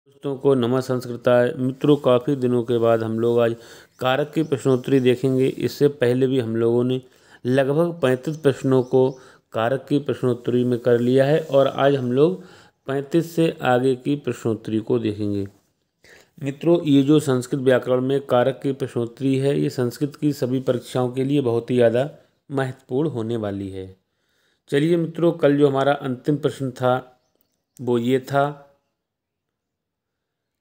दोस्तों को नमः संस्कृताय। मित्रों, काफ़ी दिनों के बाद हम लोग आज कारक की प्रश्नोत्तरी देखेंगे। इससे पहले भी हम लोगों ने लगभग 35 प्रश्नों को कारक की प्रश्नोत्तरी में कर लिया है और आज हम लोग 35 से आगे की प्रश्नोत्तरी को देखेंगे। मित्रों, ये जो संस्कृत व्याकरण में कारक की प्रश्नोत्तरी है, ये संस्कृत की सभी परीक्षाओं के लिए बहुत ही ज़्यादा महत्वपूर्ण होने वाली है। चलिए मित्रों, कल जो हमारा अंतिम प्रश्न था वो ये था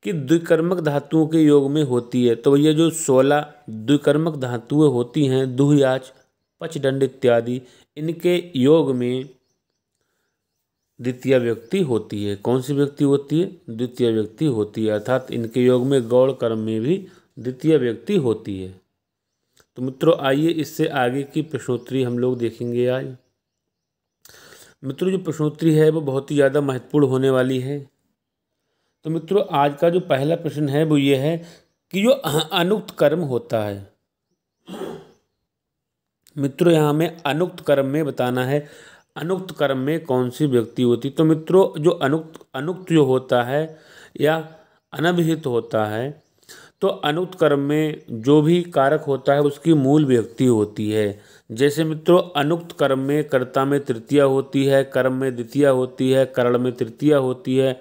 कि द्विकर्मक धातुओं के योग में होती है। तो ये जो 16 द्विकर्मक धातुएं होती हैं, दुह, याच, पच, दंड इत्यादि, इनके योग में द्वितीय व्यक्ति होती है। कौन सी व्यक्ति होती है? द्वितीय व्यक्ति होती है। अर्थात इनके योग में गौड़ कर्म में भी द्वितीय व्यक्ति होती है। तो मित्रों, आइए इससे आगे की प्रश्नोत्तरी हम लोग देखेंगे आज। मित्रों, जो प्रश्नोत्तरी है वो बहुत ही ज़्यादा महत्वपूर्ण होने वाली है। तो मित्रों, आज का जो पहला प्रश्न है वो ये है कि जो अनुक्त कर्म होता है, मित्रों यहाँ में अनुक्त कर्म में बताना है अनुक्त कर्म में कौन सी व्यक्ति होती। तो मित्रों, जो अनुक्त जो होता है या अनभिहित होता है, तो अनुक्त कर्म में जो भी कारक होता है उसकी मूल व्यक्ति होती है। जैसे मित्रों, अनुक्त कर्म में कर्ता में तृतीया होती है, कर्म में द्वितीया होती है, करण में तृतीया होती है,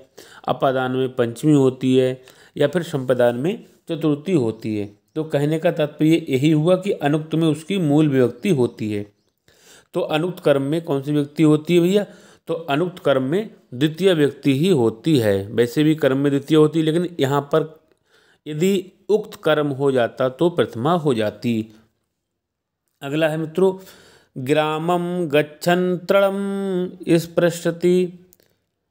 अपादान में पंचमी होती है या फिर संपदान में चतुर्थी होती है। तो कहने का तात्पर्य यही हुआ कि अनुक्त में उसकी मूल व्यक्ति होती है। तो अनुक्त कर्म में कौन सी व्यक्ति होती है भैया? तो अनुक्त कर्म में द्वितीय व्यक्ति ही होती है। वैसे भी कर्म में द्वितीय होती है, लेकिन यहाँ पर यदि उक्त कर्म हो जाता तो प्रथमा हो जाती। अगला है मित्रों, ग्रामम गच्छन् तृणम स्पृशति।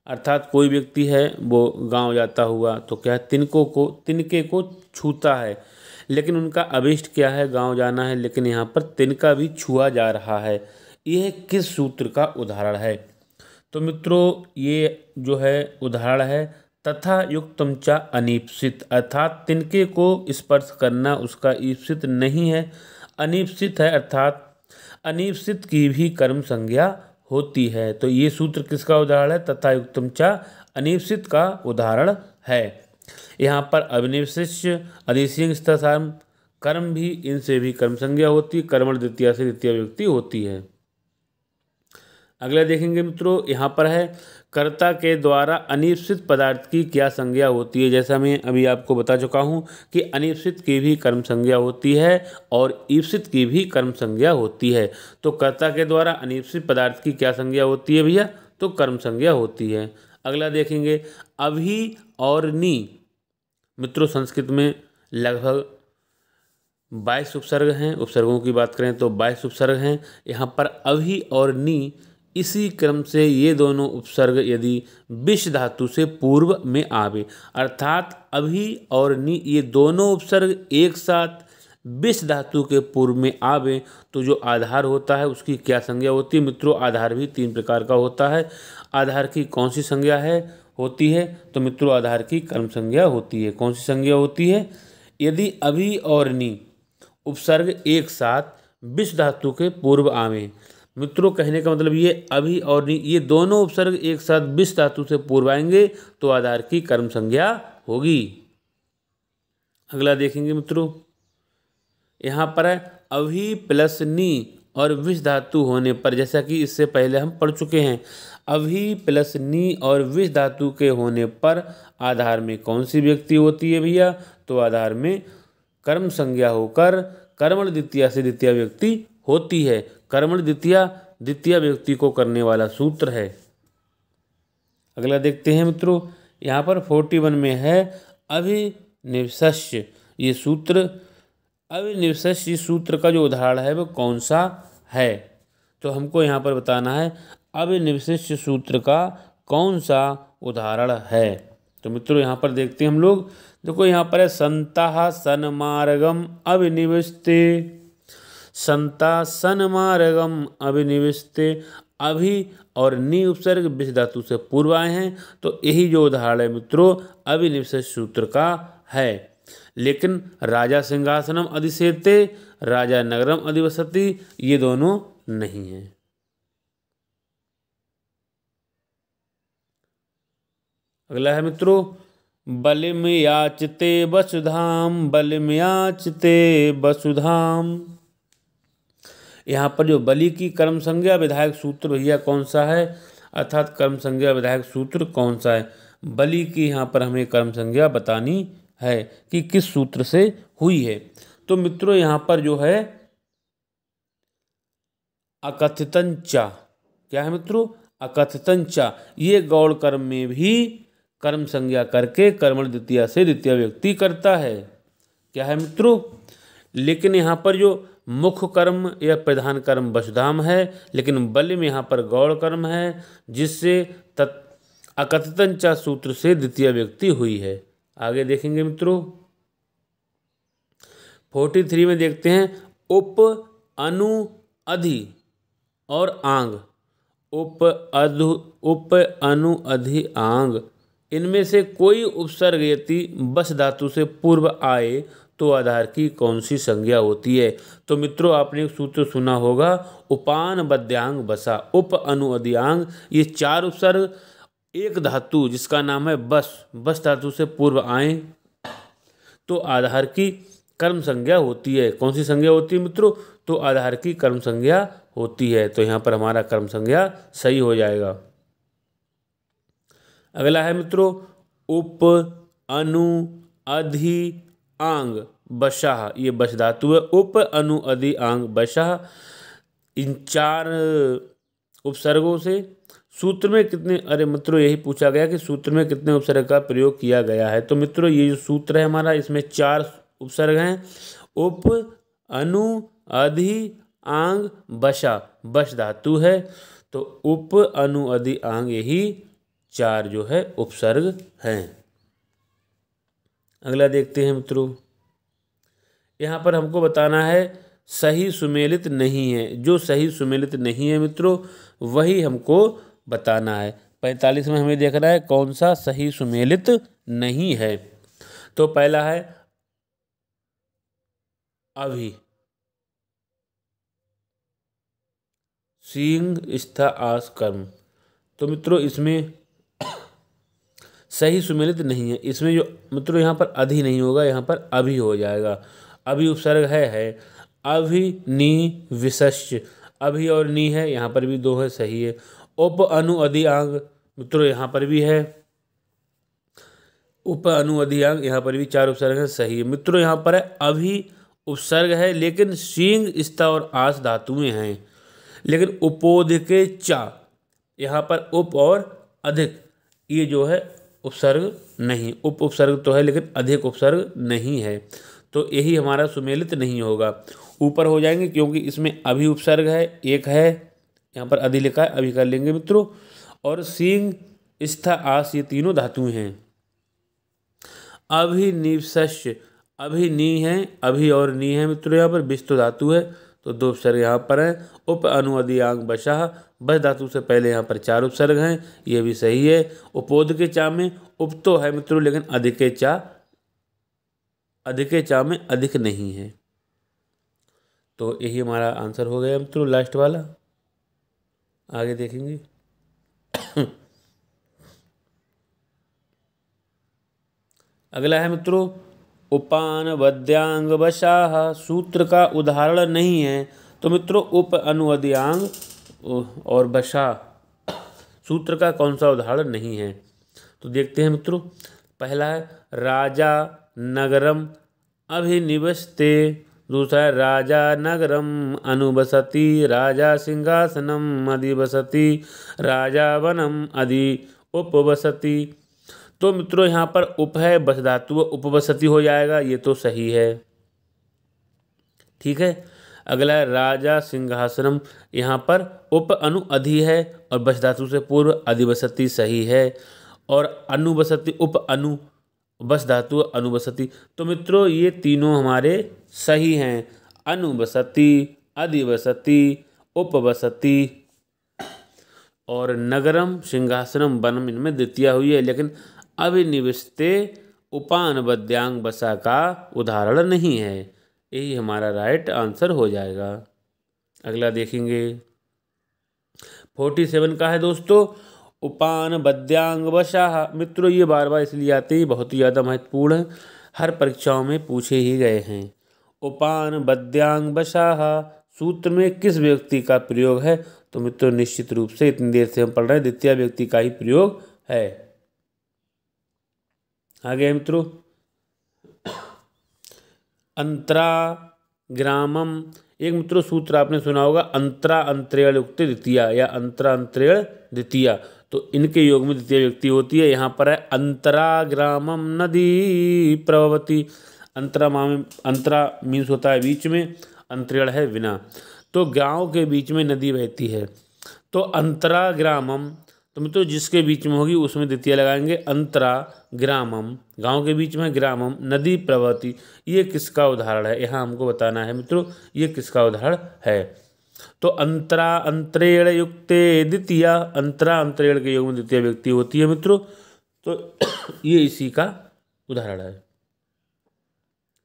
अर्थात कोई व्यक्ति है वो गांव जाता हुआ तो क्या है, तिनके को छूता है, लेकिन उनका अभिष्ट क्या है? गांव जाना है, लेकिन यहाँ पर तिनका भी छुआ जा रहा है। यह किस सूत्र का उदाहरण है? तो मित्रों, ये जो है उदाहरण है तथा युक्तम च अनीप्सित। अर्थात तिनके को स्पर्श करना उसका ईप्सित नहीं है, अनीप्सित है। अर्थात अनीप्सित की भी कर्म संज्ञा होती है। तो ये सूत्र किसका उदाहरण है? तथा युक्तम च अनीप्सित का उदाहरण है। यहाँ पर अविनिर्विशेष्य, अधिशिंग, स्थासारम कर्म भी, इनसे भी कर्म संज्ञा होती है। कर्मण द्वितीया से द्वितीय व्यक्ति होती है। अगला देखेंगे मित्रों, यहाँ पर है कर्ता के द्वारा अनिश्चित पदार्थ की क्या संज्ञा होती है। जैसा मैं अभी आपको बता चुका हूँ कि अनिश्चित की भी कर्म संज्ञा होती है और ईप्सित की भी कर्म संज्ञा होती है। तो कर्ता के द्वारा अनिश्चित पदार्थ की क्या संज्ञा होती है भैया? तो कर्म संज्ञा होती है। अगला देखेंगे अभी और नी। मित्रों, संस्कृत में लगभग 22 उपसर्ग हैं। उपसर्गों की बात करें तो 22 उपसर्ग हैं। यहाँ पर अभी और नी, इसी क्रम से ये दोनों उपसर्ग यदि विष धातु से पूर्व में आवे, अर्थात अभी और नी ये दोनों उपसर्ग एक साथ विष धातु के पूर्व में आवे, तो जो आधार होता है उसकी क्या संज्ञा होती है? मित्रों, आधार भी 3 प्रकार का होता है। आधार की कौन सी संज्ञा होती है? तो मित्रों, आधार की कर्म संज्ञा होती है। कौन सी संज्ञा होती है? यदि अभी और नी उपसर्ग एक साथ विष धातु के पूर्व आवे। मित्रों, कहने का मतलब ये अभी और नी ये दोनों उपसर्ग एक साथ विष धातु से पूर्व आएंगे तो आधार की कर्म संज्ञा होगी। अगला देखेंगे मित्रों, यहाँ पर है अभी प्लस नी और विष धातु होने पर, जैसा कि इससे पहले हम पढ़ चुके हैं, अभी प्लस नी और विष धातु के होने पर आधार में कौन सी व्यक्ति होती है भैया? तो आधार में कर्म संज्ञा होकर कर्मण द्वितीया से द्वितीय व्यक्ति होती है। कर्मण द्वितीया द्वितीय व्यक्ति को करने वाला सूत्र है। अगला देखते हैं मित्रों, यहाँ पर 41 में है अभिनिवशस्य। ये सूत्र, अभिनिवशस्य सूत्र का जो उदाहरण है वो कौन सा है? तो हमको यहाँ पर बताना है अभिनिवशस्य सूत्र का कौन सा उदाहरण है। तो मित्रों, यहाँ पर देखते हैं हम लोग। देखो, यहाँ पर है संता सन्मार्गम अभिनिविष्टे। संता सन्मार्गम अभिनिविष्टे। अभी और नी उपसर्ग विष धातु से पूर्व आए हैं, तो यही जो उदाहरण है मित्रों अभिनिवशस्य सूत्र का है। लेकिन राजा सिंहासनम अधिसेते, राजा नगरम अधिवसति, ये दोनों नहीं हैं। अगला है मित्रों बलिम याचते वसुधाम, बलिम याचते वसुधाम। यहाँ पर जो बलि की कर्म संज्ञा विधायक सूत्र भैया कौन सा है, अर्थात कर्म संज्ञा विधायक सूत्र कौन सा है। बलि की यहाँ पर हमें कर्म संज्ञा बतानी है कि किस सूत्र से हुई है। तो मित्रों यहाँ पर जो है अकथितंचा, क्या है मित्रों, अकथितंचा, ये गौड़ कर्म में भी कर्म संज्ञा करके कर्मण द्वितीया से द्वितीय व्यक्ति करता है, क्या है मित्रों। लेकिन यहाँ पर जो मुख्य कर्म या प्रधान कर्म वसुधाम है, लेकिन बलि में यहाँ पर गौड़ कर्म है, जिससे अकथितंचा सूत्र से द्वितीय व्यक्ति हुई है। आगे देखेंगे मित्रों 43 में देखते हैं उप अनु अधि और आंग। उप अनु अधि आंग, इनमें से कोई उपसर्ग यदि बस धातु से पूर्व आए तो आधार की कौन सी संज्ञा होती है। तो मित्रों आपने एक सूत्र सुना होगा उपान बद्यांग बसा, उप अनु अधि आंग, ये चार उपसर्ग एक धातु जिसका नाम है बस धातु से पूर्व आए तो आधार की कर्म संज्ञा होती है। कौन सी संज्ञा होती है मित्रों, तो आधार की कर्म संज्ञा होती है। तो यहाँ पर हमारा कर्म संज्ञा सही हो जाएगा। अगला है मित्रों उप अनु अधि आंग बशाह, ये बश धातु है। उप अनु अधि आंग बशाह, इन चार उपसर्गों से सूत्र में कितने, अरे मित्रों यही पूछा गया कि सूत्र में कितने उपसर्ग का प्रयोग किया गया है। तो मित्रों ये जो सूत्र है हमारा, इसमें चार उपसर्ग हैं। उप अनु अधि आंग बशा, बश धातु है, तो उप अनु अधि आंग यही चार जो है उपसर्ग हैं। अगला देखते हैं मित्रों, यहाँ पर हमको बताना है सही सुमेलित नहीं है। जो सही सुमेलित नहीं है मित्रों वही हमको बताना है। 45 में हमें देखना है कौन सा सही सुमेलित नहीं है। तो पहला है अभी, सींग स्था आस कर्म। तो मित्रों इसमें सही सुमेलित नहीं है। इसमें जो मित्रों यहाँ पर अधि नहीं होगा, यहाँ पर अभी हो जाएगा। अभी उपसर्ग है अभी नी विशस्य, अभी और नी है, यहाँ पर भी दो है, सही है। उप अनु अधि आंग मित्रों यहाँ पर भी है, उप अनु अधि आंग, यहाँ पर भी चार उपसर्ग है, सही है। मित्रों यहाँ पर है अभी उपसर्ग है, लेकिन सींग स्था और आस धातुएं हैं, लेकिन उपोधिके चा, यहाँ पर उप और अधिक ये जो है उपसर्ग नहीं, उप उपसर्ग तो है लेकिन अधिक उपसर्ग नहीं है। तो यही हमारा सुमेलित नहीं होगा। ऊपर हो जाएंगे क्योंकि इसमें अभी उपसर्ग है, एक है, यहाँ पर अधि लिखा है, अभी कर लेंगे मित्रों। और सींग स्था आस ये तीनों धातुएं हैं। अभी निवस्य, अभी नी है, अभी और नी है मित्रों, यहाँ पर विष तो धातु है, तो दो उपसर्ग यहाँ पर हैं। उप अनु अधि आंग बशाह, बस धातु से पहले यहाँ पर चार उपसर्ग हैं, ये भी सही है। उपोध के चा में उप तो है मित्रों, लेकिन अधिके चा में अधिक नहीं है। तो यही हमारा आंसर हो गया मित्रों, लास्ट वाला। आगे देखेंगे अगला है मित्रों उपान वद्यांग वशाह, सूत्र का उदाहरण नहीं है। तो मित्रों उप अनु अधि आंग और बशा सूत्र का कौन सा उदाहरण नहीं है। तो देखते हैं मित्रों, पहला है राजा नगरम अभिनिवसते, दूसरा है राजा नगरम अनुबसति, राजा सिंहासनम अधिवसति, राजा वनम अधि उपवसति। तो मित्रों यहाँ पर उप है, बस धातु उपवसति हो जाएगा, ये तो सही है, ठीक है। अगला है राजा सिंहासनम, यहाँ पर उप अनु अधि है और बस धातु से पूर्व अधिवसति, सही है। और अनुबसति उप अनु बस धातु अनुबसति, तो मित्रों ये तीनों हमारे सही हैं। अनुबसति, अधिवसति, उपवसति और नगरम सिंहासनम वनम इनमें द्वितीय हुई है, लेकिन अभिनिविष्टे उपान वद्यांग बसा का उदाहरण नहीं है। यही हमारा राइट आंसर हो जाएगा। अगला देखेंगे 47 का है दोस्तों उपान बद्यांग वशाह। मित्रों ये बार बार इसलिए आते हैं, बहुत ही ज़्यादा महत्वपूर्ण है, हर परीक्षाओं में पूछे ही गए हैं। उपान बद्यांग वशाह सूत्र में किस व्यक्ति का प्रयोग है? तो मित्रों निश्चित रूप से इतनी देर से हम पढ़ रहे हैं, द्वितीय व्यक्ति का ही प्रयोग है। आगे मित्रों, अंतरा ग्रामम, एक मित्रों सूत्र आपने सुना होगा, अंतरा अंतरेण युक्त द्वितीया या अंतरा अंतरेण द्वितीया, तो इनके योग में द्वितीय व्यक्ति होती है। यहाँ पर है अंतरा ग्रामम नदी प्रवहती। अंतरा मीन्स होता है बीच में, अंतरेण है बिना, तो गांव के बीच में नदी बहती है। तो अंतरा ग्रामम, तो मित्रों जिसके बीच में होगी उसमें द्वितीय लगाएंगे। अंतरा ग्रामम, गांव के बीच में, ग्रामम नदी प्रवहती, ये किसका उदाहरण है? यहाँ हमको बताना है मित्रों ये किसका उदाहरण है। तो अंतरा अंतरेण युक्ते द्वितीया, अंतरा अंतरेण के योग में द्वितीय व्यक्ति होती है मित्रों, तो ये इसी का उदाहरण है।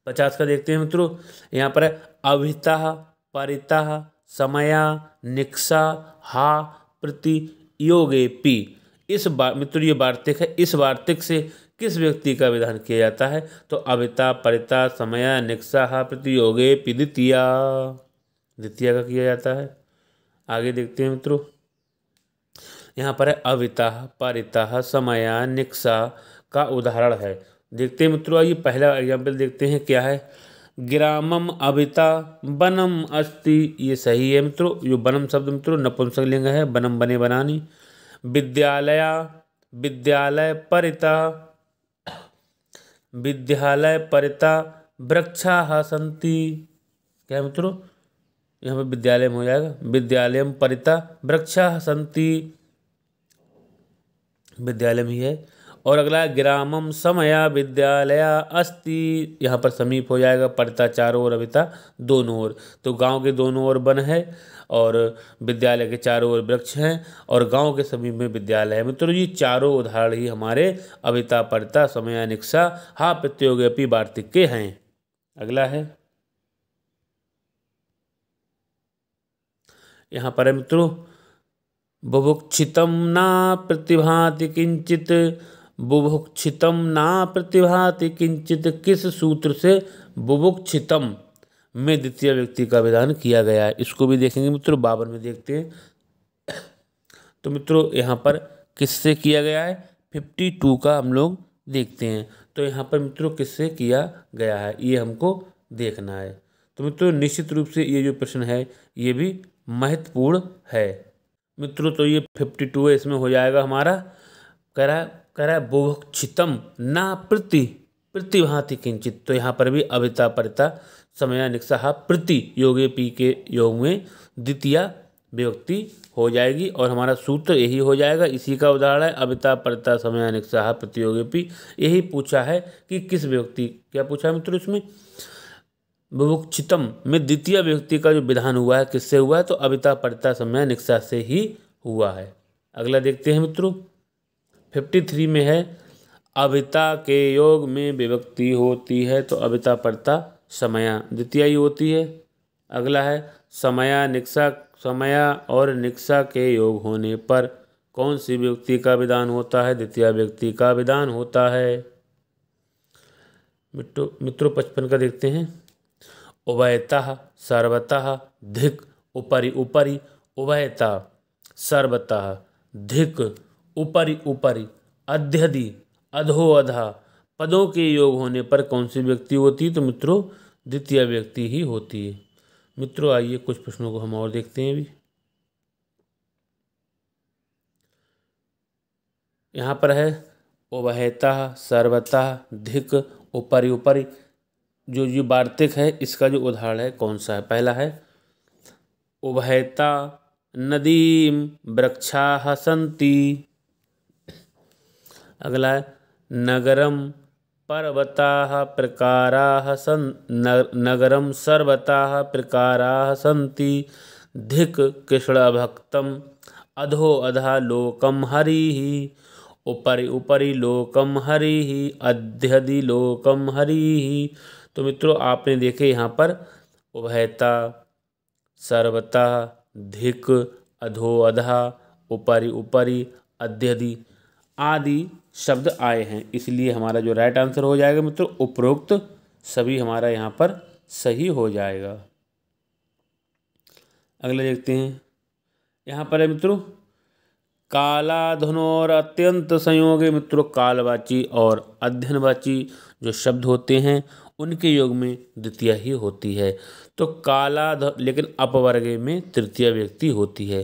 50 का देखते हैं मित्रों, यहाँ पर है अभितः परितः समया निक्सा हा प्रति योगेपि। इस मित्रों ये वार्तिक है, इस वार्तिक से किस व्यक्ति का विधान किया जाता है? तो अभिता परिता समया निक्सा हा प्रति योगेपि द्वितीया, द्वितीय का किया जाता है। आगे देखते हैं मित्रों, यहाँ पर है अविता परिता समया निक्सा का उदाहरण है। देखते हैं मित्रों, आइए पहला एग्जाम्पल देखते हैं क्या है। ग्रामम अविता बनम अस्ति, ये सही है मित्रों। जो बनम शब्द मित्रों नपुंसकलिंग है, बनम बने बनानी। विद्यालया विद्यालय परिता, विद्यालय परिता वृक्षाः सन्ति, क्या मित्रों यहाँ पे विद्यालय में हो जाएगा, विद्यालयम परिता वृक्षाः सन्ति, विद्यालय में ही है। और अगला ग्रामम समया विद्यालया अस्ति, यहाँ पर समीप हो जाएगा, परिता चारों ओर अभिता दोनों ओर, तो गांव के दोनों ओर वन है और विद्यालय के चारों ओर वृक्ष हैं और गांव के समीप में विद्यालय है। मित्रों ये चारों उदाहरण ही हमारे अभिता परिता समया निक्सा हा प्रत्योगपि वार्तिक के हैं। अगला है, यहाँ पर है मित्रों बुभुक्षितम ना प्रतिभाति किंचित, बुभुक्षितम ना प्रतिभाति किंचित किस सूत्र से बुभुक्षितम में द्वितीय व्यक्ति का विधान किया गया है? इसको भी देखेंगे मित्रों, 52 में देखते हैं। तो मित्रों यहाँ पर किससे किया गया है? 52 का हम लोग देखते हैं। तो यहाँ पर मित्रों किससे किया गया है ये हमको देखना है। तो मित्रों निश्चित रूप से ये जो प्रश्न है ये भी महत्वपूर्ण है मित्रों। तो ये 52 है, इसमें हो जाएगा हमारा, कह रहा है बुभुक्षितम ना प्रतिभाति किंचित, तो यहाँ पर भी अभिता परिता समया निक्सा प्रति योगे पी के योग में द्वितीय विभक्ति हो जाएगी और हमारा सूत्र यही हो जाएगा। इसी का उदाहरण है अभिता परिता समया निक्सा प्रति योगे पी। यही पूछा है कि किस व्यक्ति, क्या पूछा है मित्रों इसमें, बुभुक्षितम में द्वितीय व्यक्ति का जो विधान हुआ है किससे हुआ है? तो अभिता परिता समया निक्सा से ही हुआ है। अगला देखते हैं मित्रों, 53 में है अभिता के योग में विभक्ति होती है, तो अभिता परिता समया द्वितीय ही होती है। अगला है समया निक्सा, समया और निक्सा के योग होने पर कौन सी व्यक्ति का विधान होता है? द्वितीय व्यक्ति का विधान होता है। मित्रों 55 का देखते हैं, उभयतः सर्वतः धिक उपरि उपरि, उभयतः सर्वतः धिक उपरि उपरि अध्यधि अधो अधा पदों के योग होने पर कौन सी व्यक्ति होती है? तो मित्रों द्वितीय व्यक्ति ही होती है। मित्रों आइए कुछ प्रश्नों को हम और देखते हैं अभी। यहाँ पर है उभयतः सर्वतः धिक उपरि उपरि, जो वार्तिक है इसका जो उदाहरण है कौन सा है? पहला है उभयता नदीम वृक्षाः सन्ति। अगला है नगरम पर्वताः प्रकाराः नगरम सर्वताः प्रकाराः सन्ति। धिक कृष्णभक्तम अधो अधा लोकम हरिः, उपरि उपरि लोकम हरिः, अध्यधि लोकम हरिः। तो मित्रों आपने देखे यहाँ पर उभयता सर्वतः धिक अधो अधा उपरि उपरि अध्यधि आदि शब्द आए हैं, इसलिए हमारा जो राइट आंसर हो जाएगा मित्रों उपरोक्त सभी हमारा यहाँ पर सही हो जाएगा। अगले देखते हैं, यहाँ पर है मित्रों कालाधनोर अत्यंत संयोगे। मित्रों कालवाची और अध्ययनवाची जो शब्द होते हैं उनके योग में द्वितीय ही होती है। तो लेकिन अपवर्गे में तृतीय व्यक्ति होती है।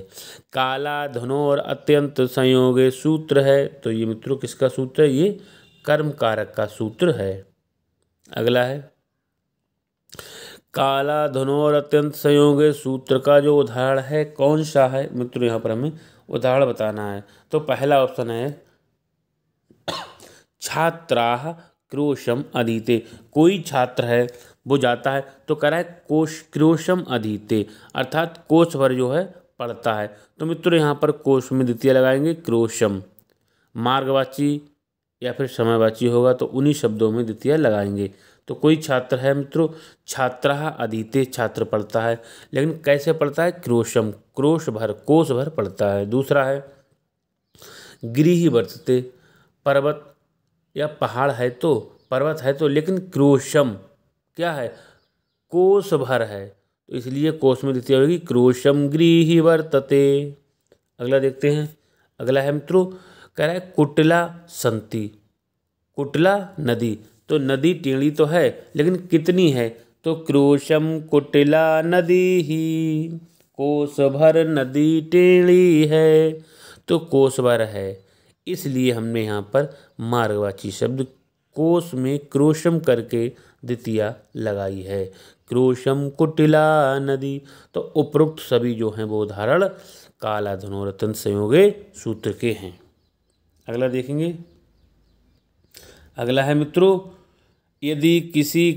कालाधनोर अत्यंत संयोगे सूत्र है, तो ये मित्रों किसका सूत्र है? ये कर्म कारक का सूत्र है। अगला है कालाधनोर अत्यंत संयोगे सूत्र का जो उदाहरण है कौन सा है? मित्रों यहाँ पर हमें उदाहरण बताना है। तो पहला ऑप्शन है छात्राः क्रोशम अधीते। कोई छात्र है वो जाता है तो कह रहा है क्रोशम अधीते, अर्थात कोश भर जो है पढ़ता है। तो मित्रों यहाँ पर कोश में द्वितीय लगाएंगे क्रोशम, मार्गवाची या फिर समयवाची होगा तो उन्हीं शब्दों में द्वितीय लगाएंगे। तो कोई छात्र है मित्रों, छात्राः अधीते छात्र पढ़ता है, लेकिन कैसे पढ़ता है? क्रोशम कोश भर पढ़ता है। दूसरा है गिरिः वर्तते, पर्वत या पहाड़ है तो पर्वत है तो, लेकिन क्रोशम क्या है? कोश भर है, तो इसलिए कोश में द्वितीय होगी क्रोशम गिरिः वर्तते। अगला देखते हैं, अगला है मित्रों कह रहा है कुटिला संति, कुटिला नदी, तो नदी टेढ़ी तो है लेकिन कितनी है? तो क्रोशम कुटिला नदी ही, कोस भर नदी टेढ़ी है, तो कोस भर है, इसलिए हमने यहाँ पर मार्गवाची शब्द कोस में क्रोशम करके द्वितीय लगाई है। क्रोशम कुटिला नदी। तो उपरोक्त सभी जो हैं वो उदाहरण कालाधनोर अत्यंत संयोगे सूत्र के हैं। अगला देखेंगे, अगला है मित्रों यदि किसी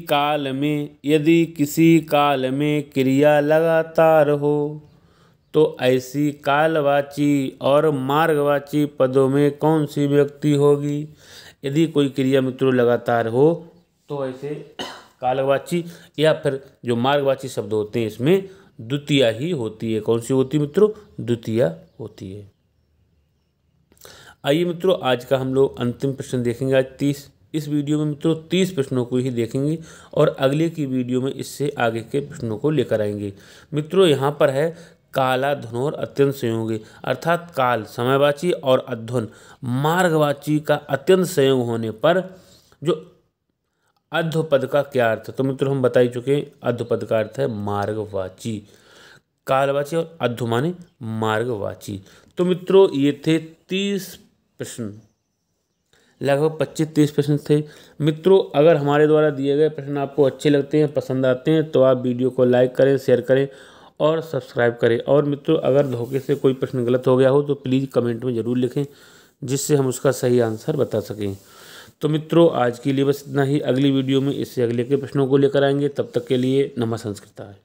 काल में क्रिया लगातार हो तो ऐसी कालवाची और मार्गवाची पदों में कौन सी व्यक्ति होगी? यदि कोई क्रिया मित्रों लगातार हो तो ऐसे कालवाची या फिर जो मार्गवाची शब्द होते हैं इसमें द्वितीय ही होती है। कौन सी होती है मित्रों? द्वितीय होती है। आइए मित्रों आज का हम लोग अंतिम प्रश्न देखेंगे। आज 30 इस वीडियो में मित्रों 30 प्रश्नों को ही देखेंगे और अगले की वीडियो में इससे आगे के प्रश्नों को लेकर आएंगे। मित्रों यहाँ पर है कालाधनोर अत्यंत संयोगी, अर्थात काल समयवाची और अध्वन मार्गवाची का अत्यंत संयोग होने पर जो अध्वपद का क्या अर्थ है? तो मित्रों हम बता ही चुके हैं, अध्वपद का अर्थ है मार्गवाची, कालवाची और अध्व माने मार्गवाची। तो मित्रों ये थे 30 प्रश्न, लगभग 25-30 प्रश्न थे। मित्रों अगर हमारे द्वारा दिए गए प्रश्न आपको अच्छे लगते हैं, पसंद आते हैं तो आप वीडियो को लाइक करें, शेयर करें और सब्सक्राइब करें। और मित्रों अगर धोखे से कोई प्रश्न गलत हो गया हो तो प्लीज़ कमेंट में ज़रूर लिखें, जिससे हम उसका सही आंसर बता सकें। तो मित्रों आज के लिए बस इतना ही। अगली वीडियो में इससे अगले के प्रश्नों को लेकर आएंगे। तब तक के लिए नमः संस्कृताय।